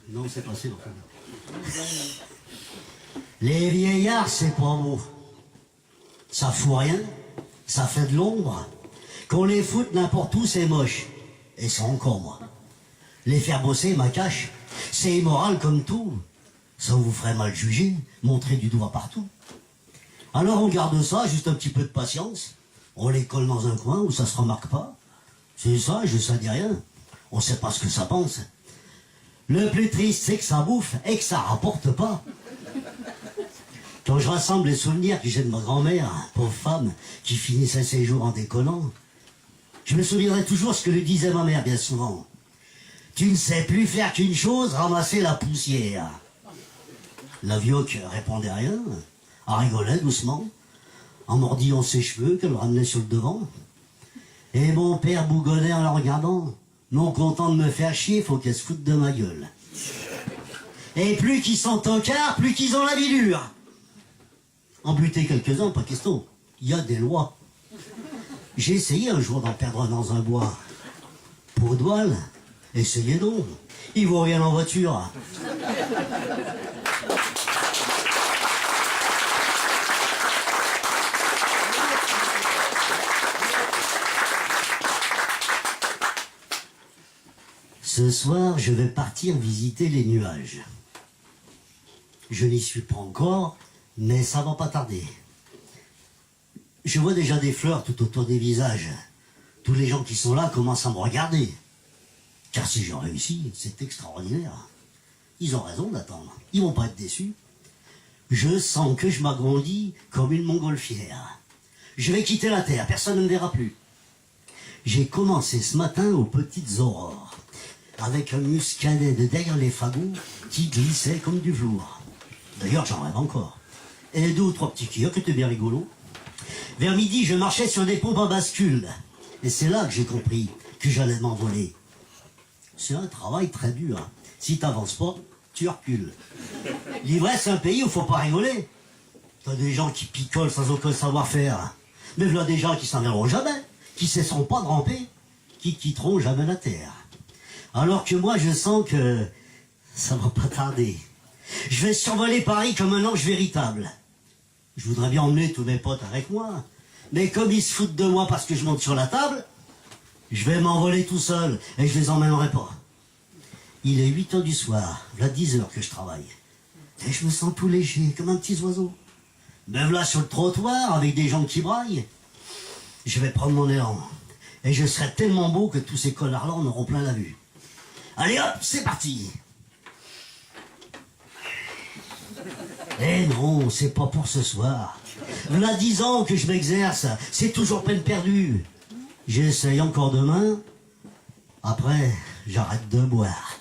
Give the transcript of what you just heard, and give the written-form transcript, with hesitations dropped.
Non, c'est passé. Les vieillards, c'est pas beau. Ça fout rien, ça fait de l'ombre. Qu'on les foute n'importe où, c'est moche. Et c'est encore moi. Les faire bosser, ma cache, c'est immoral comme tout. Ça vous ferait mal juger, montrer du doigt partout. Alors on garde ça, juste un petit peu de patience. On les colle dans un coin où ça se remarque pas. C'est sage, ça dit rien. On sait pas ce que ça pense. Le plus triste, c'est que ça bouffe et que ça rapporte pas. Quand je rassemble les souvenirs que j'ai de ma grand-mère, pauvre femme, qui finissait ses jours en décollant, je me souviendrai toujours ce que lui disait ma mère bien souvent. Tu ne sais plus faire qu'une chose, ramasser la poussière. La vioque répondait rien, elle rigolait doucement, en mordillant ses cheveux qu'elle ramenait sur le devant. Et mon père bougonnait en la regardant, non content de me faire chier, faut qu'elle se foute de ma gueule. Et plus qu'ils sont tocards, plus qu'ils ont la vie dure. En buter quelques-uns, pas question, il y a des lois. J'ai essayé un jour d'en perdre dans un bois. Pour douane, essayez donc, il vaut rien en voiture. Ce soir, je vais partir visiter les nuages. Je n'y suis pas encore, mais ça va pas tarder. Je vois déjà des fleurs tout autour des visages. Tous les gens qui sont là commencent à me regarder. Car si je réussis, c'est extraordinaire. Ils ont raison d'attendre. Ils vont pas être déçus. Je sens que je m'agrandis comme une montgolfière. Je vais quitter la terre, personne ne me verra plus. J'ai commencé ce matin aux petites aurores, avec un muscadet de derrière les fagots qui glissait comme du velours. D'ailleurs, j'en rêve encore. Et 2 ou 3 petits kiosques qui étaient bien rigolos. Vers midi, je marchais sur des pompes à bascule. Et c'est là que j'ai compris que j'allais m'envoler. C'est un travail très dur. Si t'avances pas, tu recules. L'ivresse, c'est un pays où faut pas rigoler. T'as des gens qui picolent sans aucun savoir-faire. Mais voilà des gens qui s'en viendront jamais, qui ne cesseront pas de ramper, qui quitteront jamais la terre. Alors que moi, je sens que ça va pas tarder. Je vais survoler Paris comme un ange véritable. Je voudrais bien emmener tous mes potes avec moi. Mais comme ils se foutent de moi parce que je monte sur la table, je vais m'envoler tout seul et je les emmènerai pas. Il est 8 h du soir, voilà 10 heures que je travaille. Et je me sens tout léger, comme un petit oiseau. Me voilà sur le trottoir avec des gens qui braillent. Je vais prendre mon élan. Et je serai tellement beau que tous ces connards-là en auront plein la vue. Allez hop, c'est parti. Eh non, c'est pas pour ce soir. Voilà 10 ans que je m'exerce, c'est toujours peine perdue. J'essaye encore demain. Après, j'arrête de boire.